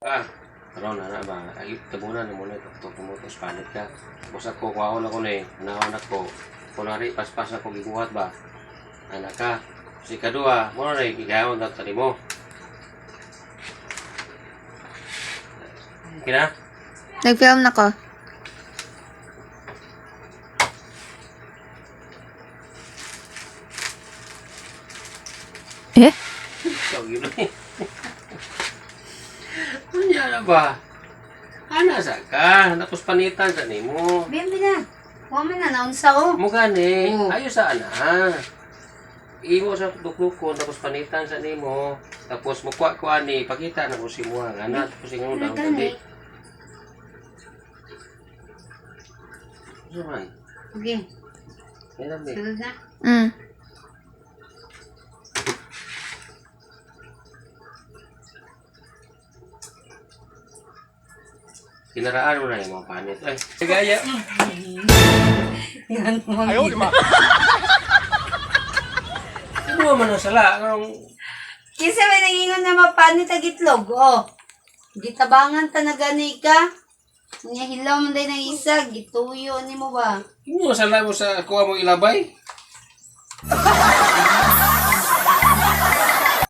Ah, karon na ba? Ay, tabunan mo na ito mo to Spanish ka. Tapos ako kuhaon ako ni, naon ako. Kunwari paspas ako giguhat ba. Anak ka. Si kadua, mo na gigawon ta tani mo. Kina? Nag-film na ko. Eh? So, yun eh. Ano na ba? Ana sa ka, tapos panitan sa nimo. Bimbi na. Huwag mo na, naunsa ko. Mo gani, Oo. ayo sa ana. Imo sa dukdukon tapos panitan sa nimo. Tapos mo kuha ni pakita na ko si mo ang ana tapos ingon daw gabi. Naman. Okay, Yan be. sunod na. Kinaraan mo na yung mga panit. Ay, gaya. Yan mo. Ayaw, lima. Ano man ang sala? Anong... Kisa may nangingon na mapanit ang itlog, oh. Gitabangan ta na gani ka. Nga hilaw mo day ng isa, gituyo ni mo ba? Ano ang sala mo sa kuha mo ilabay?